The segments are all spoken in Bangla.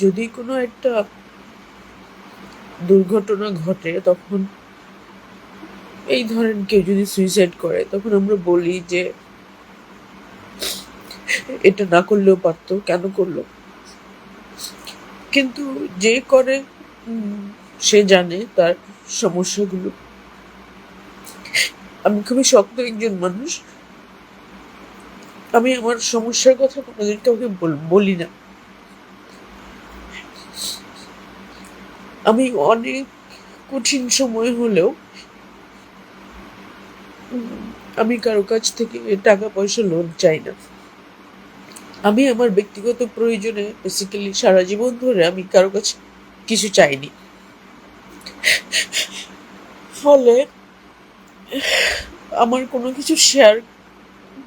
যদি কোনো একটা দুর্ঘটনা ঘটে, তখন এই ধরেন কেউ যদি সুইসাইড করে, তখন আমরা বলি যে এটা না করলেও পারতো, কেন করলো? কিন্তু যে করে সে জানে তার সমস্যাগুলো। আমি খুবই শক্ত একজন মানুষ, আমি আমার সমস্যার কথা কোনোদিন কাউকে বলি না। আমি অনেক কঠিন সময় হলেও আমি কারো কাছ থেকে টাকা পয়সা লোন চাই না। আমি আমার ব্যক্তিগত প্রয়োজনে বেসিক্যালি সারা জীবন ধরে আমি কারো কাছে কিছু চাইনি। ফলে আমার কোনো কিছু শেয়ার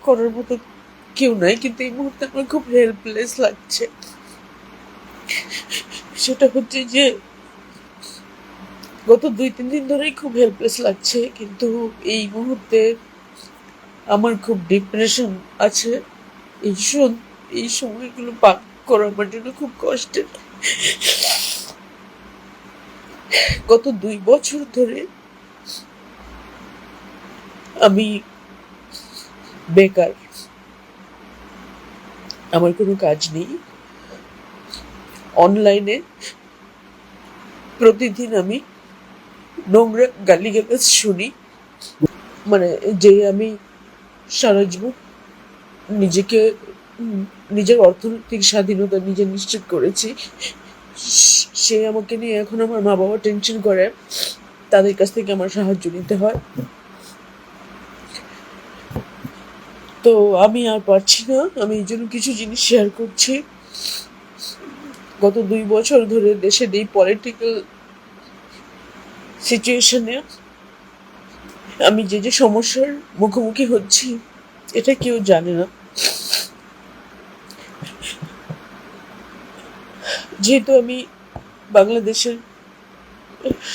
করার মতো কেউ নাই, কিন্তু এই মুহূর্তে আমার খুব হেল্পলেস লাগছে। সেটা হচ্ছে যে গত 2-3 দিন ধরেই খুব হেল্পলেস লাগছে, কিন্তু এই মুহূর্তে আমার খুব ডিপ্রেশন আছে। এই সময়গুলো পার করা আমার জন্য খুব কষ্টের। গত 2 বছর ধরে আমি বেকার, আমার কোনো কাজ নেই। অনলাইনে প্রতিদিন আমি নোংরা গালিগালাজ শুনি, মানে যে আমি সারা জীবন নিজেকে নিজের অর্থনৈতিক স্বাধীনতা নিজে নিশ্চিত করেছি, সে আমাকে নিয়ে এখন আমার মা বাবা টেনশন করে, তাদের কাছ থেকে আমার সাহায্য নিতে হয়। তো আমি আর পারছি না, আমি এই জন্য কিছু জিনিস শেয়ার করছি। গত 2 বছর ধরে দেশের এই পলিটিক্যাল সিচুয়েশনে আমি যে সমস্যার মুখোমুখি হচ্ছি এটা কেউ জানে না। যেহেতু আমি বাংলাদেশের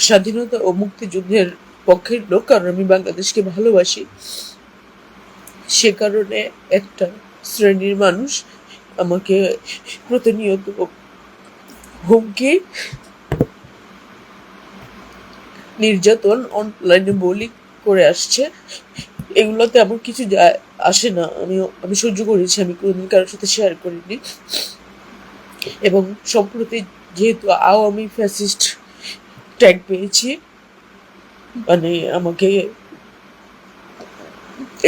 স্বাধীনতা ও মুক্তিযুদ্ধের পক্ষের লোক, কারণ আমি বাংলাদেশকে ভালোবাসি, সে কারণে একটা শ্রেণীর মানুষ আমাকে প্রতিনিয়ত হুমকি, নির্যাতন, অনলাইনে বলি করে আসছে। এগুলোতে আমার কিছু যায় আসে না, আমি সহ্য করেছি, আমি কোনোদিন কারোর সাথে শেয়ার করিনি। এবং সম্প্রতি যেহেতু আওয়ামী ফ্যাসিস্ট ট্যাগ পেয়েছি, মানে আমাকে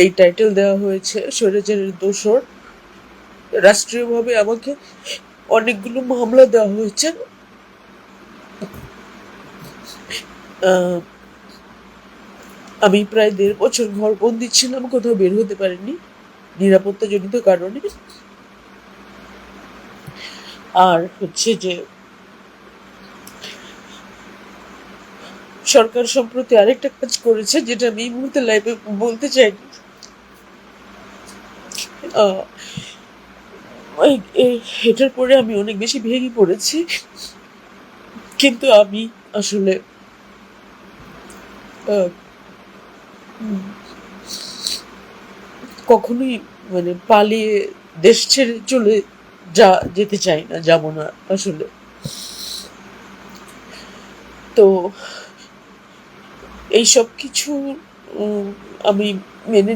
এই টাইটেল দেওয়া হয়েছে স্বৈরাচারের দোসর, রাষ্ট্রীয়ভাবে আমাকে অনেকগুলো মামলা দেওয়া হয়েছে। আমি প্রায় 1.5 বছর ঘরবন্দি ছিলাম, কোথাও বের হতে পারিনি নিরাপত্তা জনিত কারণে। আর হচ্ছে যে সরকার সম্প্রতি আরেকটা কাজ করেছে, যেটা আমি এই মুহূর্তে লাইভে বলতে চাইনি। এটার পরে আমি অনেক বেশি ভেঙে পড়েছি, কিন্তু আমি আসলে কখনোই মানে পালিয়ে দেশ ছেড়ে চলে যেতে চাই না, যাবো না আসলে। তো এইসব কিছু আমি মেনে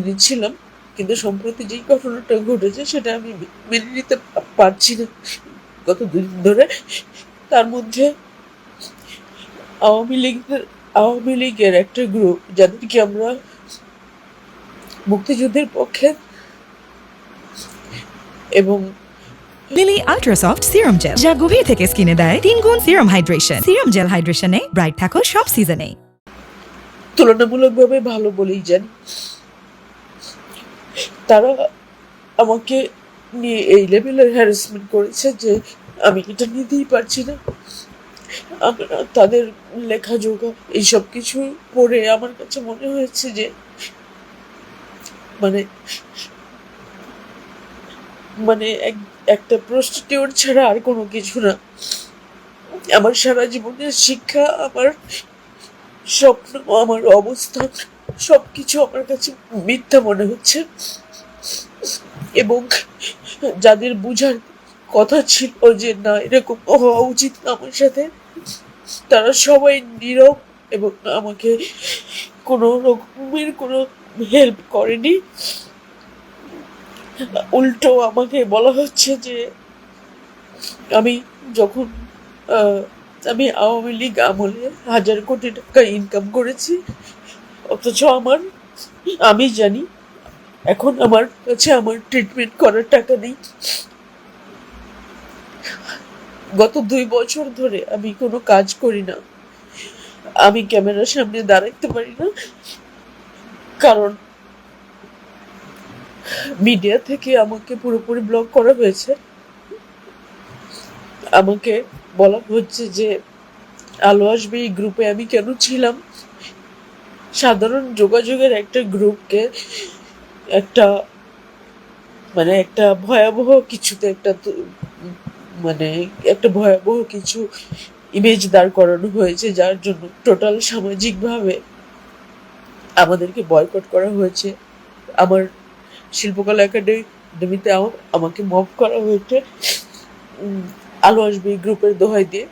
নিচ্ছিলাম, কিন্তু সম্প্রতি যেই ঘটনাটা ঘটেছে সেটা আমি মেনে নিতে পারছি না গত 2 দিন ধরে। তার মধ্যে আওয়ামী লীগের একটা গ্রুপ, যাদেরকে আমরা মুক্তিযুদ্ধের পক্ষে, এবং লিলি আল্ট্রাসফট সিরাম জেল, যা গভীর থেকে স্কিনে দেয় 3 গুণ সিরাম হাইড্রেশন। সিরাম জেল হাইড্রেশনে ব্রাইট থাকো সব সিজনে। তুলনামূলকভাবে ভালো বলেই জানি, তারা আমাকে নিয়ে এই লেভেলের হ্যারাসমেন্ট করেছে যে আমি এটা নিতেই পারছি না। তাদের লেখা যোগা এইসব কিছু পড়ে আমার কাছে মনে হয়েছে যে মানে মানে একটা প্রস্টিটিউট ছাড়া আর কোনো কিছু না। আমার সারা জীবনের শিক্ষা, আমার স্বপ্ন, আমার অবস্থান, সবকিছু আমার কাছে মিথ্যা মনে হচ্ছে। এবং যাদের বুঝার কথা ছিল যে না, এরকম হওয়া উচিত না আমার সাথে, তারা সবাই নীরব এবং আমাকে কোনো রকমের কোনো হেল্প করেনি। উল্টো আমাকে বলা হচ্ছে যে আমি যখন আহ, আমি আওয়ামী লীগ আমলে 1,000 কোটি টাকা ইনকাম করেছি, অথচ আমি জানি এখন আমার কাছে আমার ট্রিটমেন্ট করার টাকা নেই। গত 2 বছর ধরে আমি কোনো কাজ করি না, আমি ক্যামেরার সামনে দাঁড়াতে পারি না, কারণ মিডিয়া থেকে আমাকে পুরোপুরি ব্লক করা হয়েছে। আমাকে বলা হচ্ছে যে আলো আসবে এই গ্রুপে আমি কেন ছিলাম। সাধারণ যোগাযোগের একটা গ্রুপকে একটা একটা ভয়াবহ কিছুতে মানে একটা ভয়াবহ কিছু ইমেজ দাঁড় করানো হয়েছে, যার জন্য টোটাল সামাজিকভাবে আমাদেরকে বয়কট করা হয়েছে। আমার শিল্পকলা একাডেমিতে আমাকে মব করা হয়েছে আলো আসবে এই গ্রুপের দোহাই দিয়ে।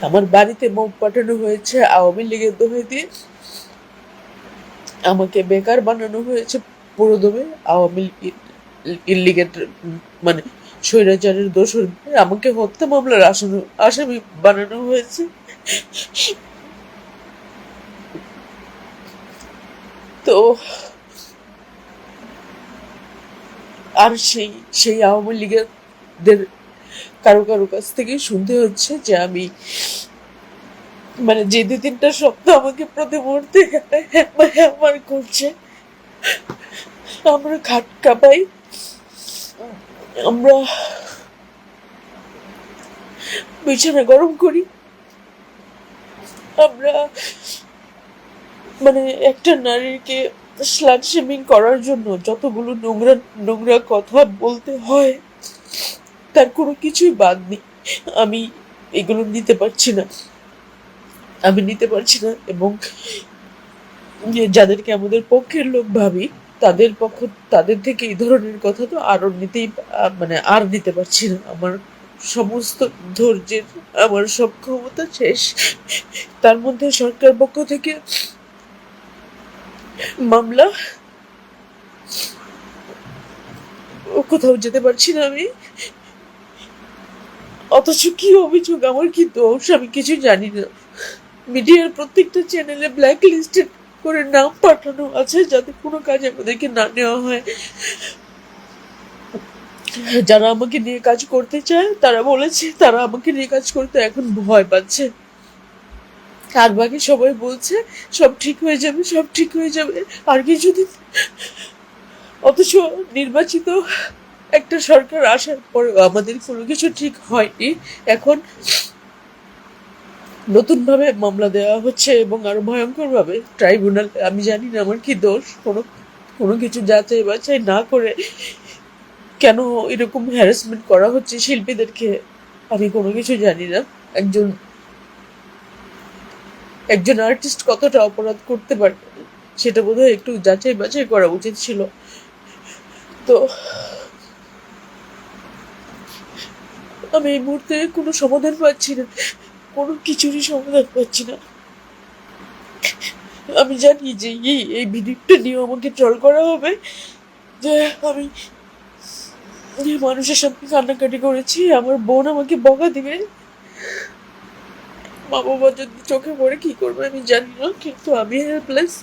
আমার বাড়িতে মব পাঠানো হয়েছে আওয়ামী লীগের দোহাই দিয়ে। আমাকে বেকার বানানো হয়েছে পুরোদমে আওয়ামী লীগের মানে স্বৈরাচারের দোষর। আমাকে হত্যা মামলার আসামি বানানো হয়েছে। তো আর সেই আওয়ামী লীগের কারো কারো কাছ থেকে শুনতে হচ্ছে যে আমি যে 2-3টা শব্দ আমাকে প্রতি মুহূর্তে আমার করছে। আমরা খাট কাঁপাই, আমরা বিছানা গরম করি, আমরা একটা নারীকে স্লাট শেমিং করার জন্য যতগুলো নোংরা নোংরা কথা বলতে হয় তার কোনো কিছুই বাদ নেই। আমি এগুলো নিতে পারছি না, এবং যাদেরকে আমাদের পক্ষের লোক ভাবি তাদের থেকে এই ধরনের কথা তো আরো আর নিতে পারছি না। আমার সমস্ত ধৈর্যের, আমার সব ক্ষমতা শেষ। তার মধ্যে সরকার পক্ষ থেকে মামলা, কোথাও যেতে পারছি না আমি। অথচ কি অভিযোগ, আমার কি দোষ, আমি কিছু জানি না। মিডিয়ার প্রত্যেকটা চ্যানেলে ব্ল্যাক লিস্টেড করে নাম পাঠানো আছে যাতে কোনো কাজ আমাদেরকে না নেওয়া হয়। যারা আমাকে নিয়ে কাজ করতে চায় তারা বলেছে তারা আমাকে নিয়ে কাজ করতে এখন ভয় পাচ্ছে, আর বাকি সবাই বলছে সব ঠিক হয়ে যাবে, সব ঠিক হয়ে যাবে আর কিছুদিন। অথচ নির্বাচিত একটা সরকার আসার পরেও আমাদের কোনো কিছু ঠিক হয়নি। এখন নতুন ভাবে মামলা দেওয়া হচ্ছে এবং আরো ভয়ঙ্কর ভাবে ট্রাইব্যুনাল। আমি জানি না আমার কি দোষ, কোনো কিছু যাচাই বাছাই না করে কেন এরকম হ্যারাসমেন্ট করা হচ্ছে শিল্পীদেরকে, আমি কোনো কিছু জানি না। একজন আর্টিস্ট কতটা অপরাধ করতে পারে সেটা বোধহয় একটু যাচাই বাছাই করা উচিত ছিল। তো আমি এই মুহূর্তে কোনো সমাধান পাচ্ছি না, কোনো কিছুরই সমাধান পাচ্ছি না। আমি জানি যে এই ভিডিওটা নিয়ে আমাকে ট্রল করা হবে যে আমি মানুষের সামনে কান্নাকাটি করেছি, আমার বোন আমাকে বকা দিবে, মা বাবা যদি চোখে পড়ে কি করবে আমি জানি না, কিন্তু আমি হেল্পলেস।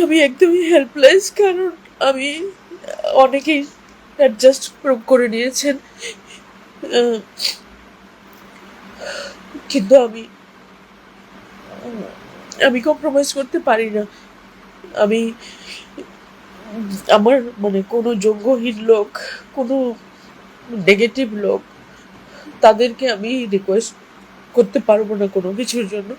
আমি একদমই হেল্পলেস, কারণ আমি অনেকেই অ্যাডজাস্ট করে নিয়েছেন, কিন্তু আমি কম্প্রোমাইজ করতে পারি না। আমি আমার কোনো যোগ্যহীন লোক, কোনো নেগেটিভ লোক, তাদেরকে আমি রিকোয়েস্ট করতে পারবো না কোনো কিছুর জন্য।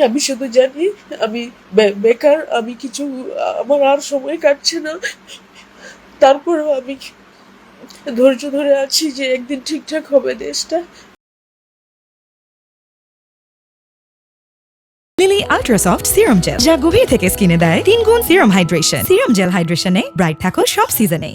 আমি শুধু জানি আমি বেকার, আমি কিছু, আমার আর সময় কাটছে না, তারপরেও আমি ধৈর্য ধরে আছি যে একদিন ঠিকঠাক হবে দেশটা। Lily Ultra ultrasoft serum gel, যা গভীর থেকে স্কিনে দেয় 3 গুণ সিরাম হাইড্রেশন। সিরাম জেল হাইড্রেশনে ব্রাইট থাকো সব সিজনে।